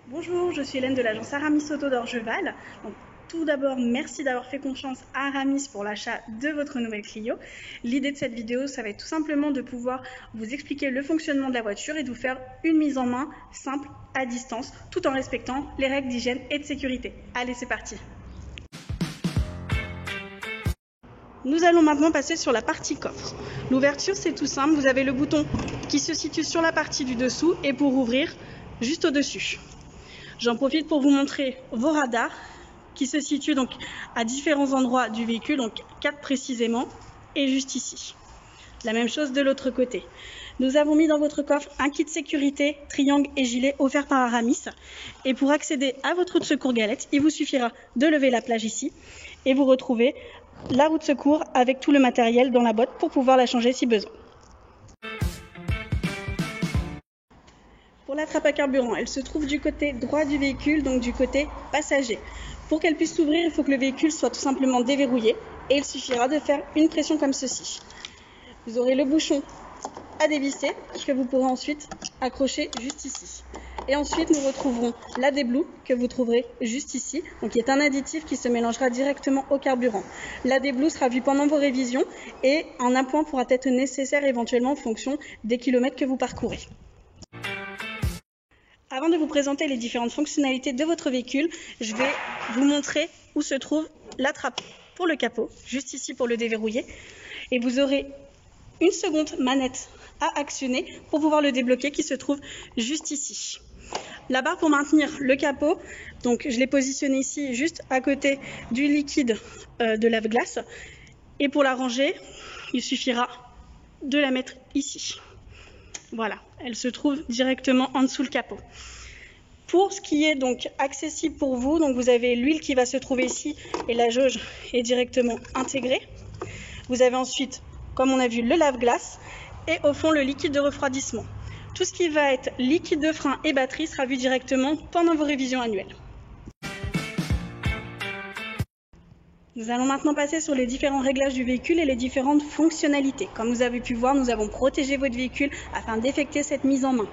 Bonjour, je suis Hélène de l'agence Aramis Auto d'Orgeval. Donc, tout d'abord, merci d'avoir fait confiance à Aramis pour l'achat de votre nouvelle Clio. L'idée de cette vidéo, ça va être tout simplement de pouvoir vous expliquer le fonctionnement de la voiture et de vous faire une mise en main simple à distance, tout en respectant les règles d'hygiène et de sécurité. Allez, c'est parti! Nous allons maintenant passer sur la partie coffre. L'ouverture, c'est tout simple. Vous avez le bouton qui se situe sur la partie du dessous et pour ouvrir, juste au-dessus. J'en profite pour vous montrer vos radars qui se situent donc à différents endroits du véhicule, donc 4 précisément, et juste ici. La même chose de l'autre côté. Nous avons mis dans votre coffre un kit sécurité, triangle et gilet offert par Aramis. Et pour accéder à votre roue de secours galette, il vous suffira de lever la plage ici et vous retrouvez la roue de secours avec tout le matériel dans la boîte pour pouvoir la changer si besoin. Pour la trappe à carburant, elle se trouve du côté droit du véhicule, donc du côté passager. Pour qu'elle puisse s'ouvrir, il faut que le véhicule soit tout simplement déverrouillé et il suffira de faire une pression comme ceci. Vous aurez le bouchon à dévisser que vous pourrez ensuite accrocher juste ici. Et ensuite, nous retrouverons la déblue que vous trouverez juste ici, donc qui est un additif qui se mélangera directement au carburant. La déblue sera vue pendant vos révisions et un appoint pourra être nécessaire éventuellement en fonction des kilomètres que vous parcourez. Avant de vous présenter les différentes fonctionnalités de votre véhicule, je vais vous montrer où se trouve la trappe pour le capot, juste ici pour le déverrouiller. Et vous aurez une seconde manette à actionner pour pouvoir le débloquer qui se trouve juste ici. La barre pour maintenir le capot, donc je l'ai positionné ici juste à côté du liquide de lave-glace. Et pour la ranger, il suffira de la mettre ici. Voilà, elle se trouve directement en dessous le capot. Pour ce qui est donc accessible pour vous, donc vous avez l'huile qui va se trouver ici et la jauge est directement intégrée. Vous avez ensuite, comme on a vu, le lave-glace et au fond le liquide de refroidissement. Tout ce qui va être liquide de frein et batterie sera vu directement pendant vos révisions annuelles. Nous allons maintenant passer sur les différents réglages du véhicule et les différentes fonctionnalités. Comme vous avez pu voir, nous avons protégé votre véhicule afin d'effectuer cette mise en main.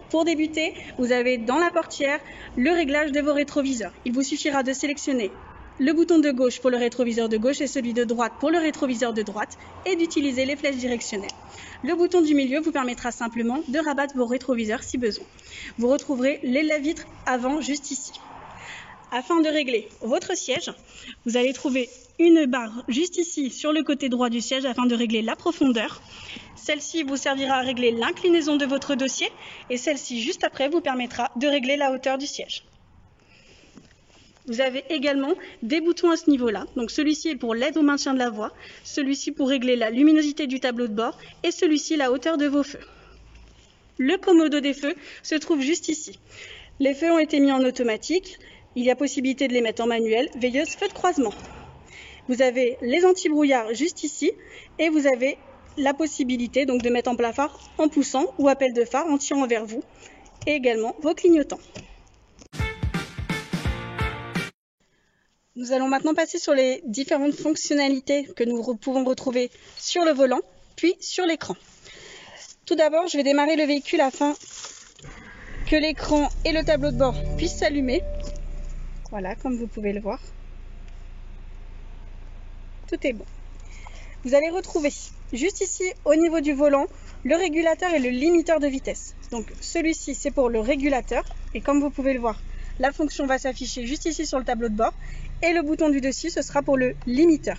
Pour débuter, vous avez dans la portière le réglage de vos rétroviseurs. Il vous suffira de sélectionner le bouton de gauche pour le rétroviseur de gauche et celui de droite pour le rétroviseur de droite et d'utiliser les flèches directionnelles. Le bouton du milieu vous permettra simplement de rabattre vos rétroviseurs si besoin. Vous retrouverez les lave-vitres avant juste ici. Afin de régler votre siège, vous allez trouver une barre juste ici sur le côté droit du siège afin de régler la profondeur. Celle-ci vous servira à régler l'inclinaison de votre dossier et celle-ci juste après vous permettra de régler la hauteur du siège. Vous avez également des boutons à ce niveau-là. Donc celui-ci est pour l'aide au maintien de la voie, celui-ci pour régler la luminosité du tableau de bord et celui-ci la hauteur de vos feux. Le commodo des feux se trouve juste ici. Les feux ont été mis en automatique. Il y a possibilité de les mettre en manuel, veilleuse, feu de croisement. Vous avez les anti-brouillards juste ici et vous avez la possibilité donc de mettre en plafard en poussant ou appel de phare en tirant vers vous et également vos clignotants. Nous allons maintenant passer sur les différentes fonctionnalités que nous pouvons retrouver sur le volant puis sur l'écran. Tout d'abord, je vais démarrer le véhicule afin que l'écran et le tableau de bord puissent s'allumer. Voilà, comme vous pouvez le voir. Tout est bon. Vous allez retrouver juste ici, au niveau du volant, le régulateur et le limiteur de vitesse. Donc celui-ci, c'est pour le régulateur. Et comme vous pouvez le voir, la fonction va s'afficher juste ici sur le tableau de bord. Et le bouton du dessus, ce sera pour le limiteur.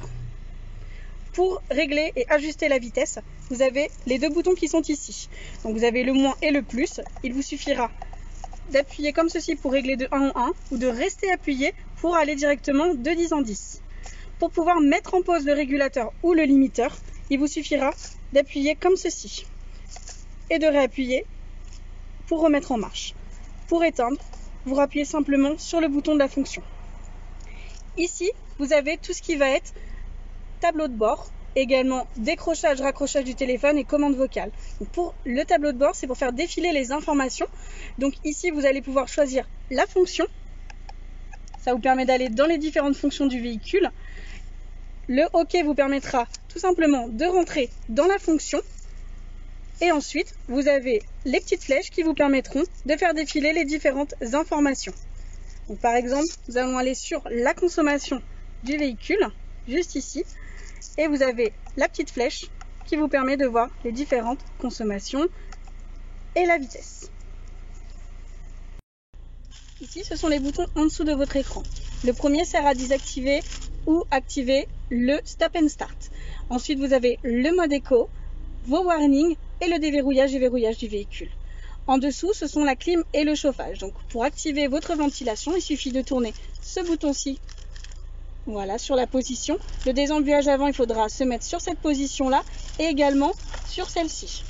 Pour régler et ajuster la vitesse, vous avez les deux boutons qui sont ici. Donc vous avez le moins et le plus. Il vous suffira d'appuyer comme ceci pour régler de 1 en 1 ou de rester appuyé pour aller directement de 10 en 10. Pour pouvoir mettre en pause le régulateur ou le limiteur, il vous suffira d'appuyer comme ceci et de réappuyer pour remettre en marche. Pour éteindre, vous rappuyez simplement sur le bouton de la fonction. Ici, vous avez tout ce qui va être tableau de bord, également décrochage, raccrochage du téléphone et commande vocale. Donc pour le tableau de bord, c'est pour faire défiler les informations. Donc ici, vous allez pouvoir choisir la fonction. Ça vous permet d'aller dans les différentes fonctions du véhicule. Le OK vous permettra tout simplement de rentrer dans la fonction. Et ensuite, vous avez les petites flèches qui vous permettront de faire défiler les différentes informations. Donc, par exemple, nous allons aller sur la consommation du véhicule, juste ici. Et vous avez la petite flèche qui vous permet de voir les différentes consommations et la vitesse. Ici, ce sont les boutons en dessous de votre écran. Le premier sert à désactiver ou activer le Stop and Start. Ensuite, vous avez le mode éco, vos warnings et le déverrouillage et verrouillage du véhicule. En dessous, ce sont la clim et le chauffage. Donc, pour activer votre ventilation, il suffit de tourner ce bouton-ci. Voilà, sur la position. Le désembuage avant, il faudra se mettre sur cette position-là et également sur celle-ci.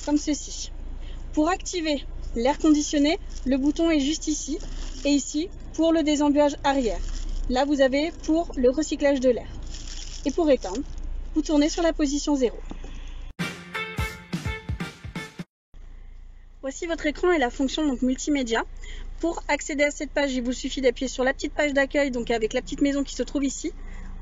Comme ceci. Pour activer l'air conditionné, le bouton est juste ici et ici pour le désembuage arrière. Là, vous avez pour le recyclage de l'air. Et pour éteindre, vous tournez sur la position 0. Voici votre écran et la fonction donc multimédia. Pour accéder à cette page, il vous suffit d'appuyer sur la petite page d'accueil, donc avec la petite maison qui se trouve ici.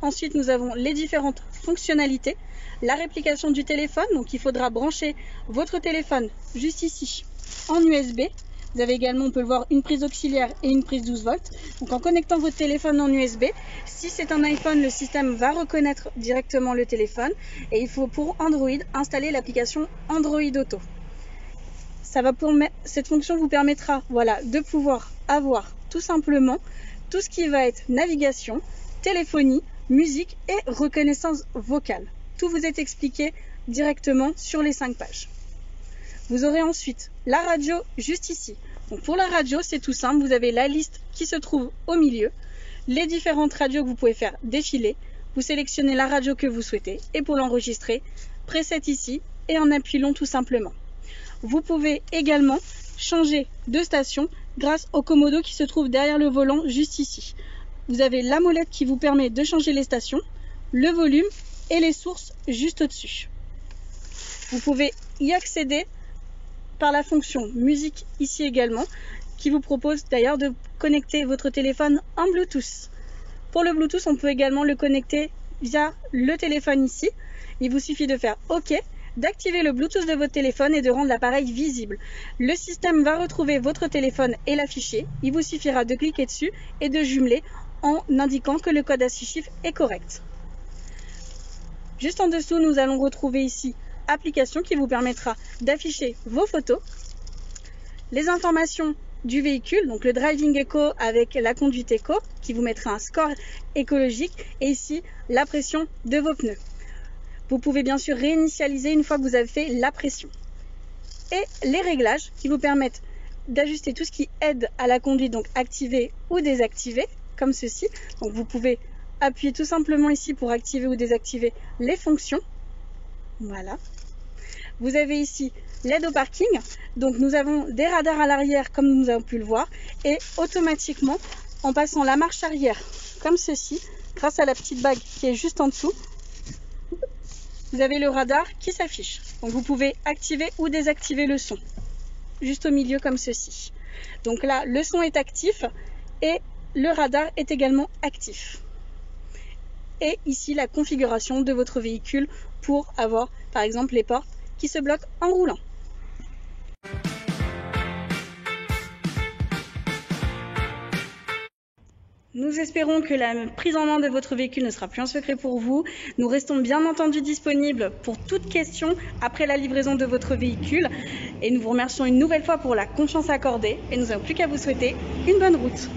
Ensuite, nous avons les différentes fonctionnalités. La réplication du téléphone, donc il faudra brancher votre téléphone juste ici en USB. Vous avez également, on peut le voir, une prise auxiliaire et une prise 12 volts. Donc en connectant votre téléphone en USB, si c'est un iPhone, le système va reconnaître directement le téléphone. Et il faut pour Android installer l'application Android Auto. Cette fonction vous permettra de pouvoir avoir tout simplement tout ce qui va être navigation, téléphonie, musique et reconnaissance vocale. Tout vous est expliqué directement sur les 5 pages. Vous aurez ensuite la radio juste ici. Donc pour la radio, c'est tout simple. Vous avez la liste qui se trouve au milieu, les différentes radios que vous pouvez faire défiler. Vous sélectionnez la radio que vous souhaitez et pour l'enregistrer, preset ici et en appui long tout simplement. Vous pouvez également changer de station grâce au commodo qui se trouve derrière le volant juste ici. Vous avez la molette qui vous permet de changer les stations, le volume et les sources juste au-dessus. Vous pouvez y accéder par la fonction musique ici également, qui vous propose d'ailleurs de connecter votre téléphone en Bluetooth. Pour le Bluetooth, on peut également le connecter via le téléphone ici. Il vous suffit de faire OK, d'activer le Bluetooth de votre téléphone et de rendre l'appareil visible. Le système va retrouver votre téléphone et l'afficher. Il vous suffira de cliquer dessus et de jumeler en indiquant que le code à 6 chiffres est correct. Juste en dessous, nous allons retrouver ici application qui vous permettra d'afficher vos photos, les informations du véhicule, donc le Driving Eco avec la conduite éco qui vous mettra un score écologique et ici la pression de vos pneus. Vous pouvez bien sûr réinitialiser une fois que vous avez fait la pression. Et les réglages qui vous permettent d'ajuster tout ce qui aide à la conduite, donc activer ou désactiver, comme ceci. Donc vous pouvez appuyer tout simplement ici pour activer ou désactiver les fonctions. Voilà. Vous avez ici l'aide au parking. Donc nous avons des radars à l'arrière comme nous avons pu le voir. Et automatiquement, en passant la marche arrière comme ceci, grâce à la petite bague qui est juste en dessous, vous avez le radar qui s'affiche. Donc vous pouvez activer ou désactiver le son. Juste au milieu comme ceci. Donc là, le son est actif et le radar est également actif. Et ici, la configuration de votre véhicule pour avoir, par exemple, les portes qui se bloquent en roulant. Nous espérons que la prise en main de votre véhicule ne sera plus un secret pour vous. Nous restons bien entendu disponibles pour toute question après la livraison de votre véhicule. Et nous vous remercions une nouvelle fois pour la confiance accordée. Et nous n'avons plus qu'à vous souhaiter une bonne route.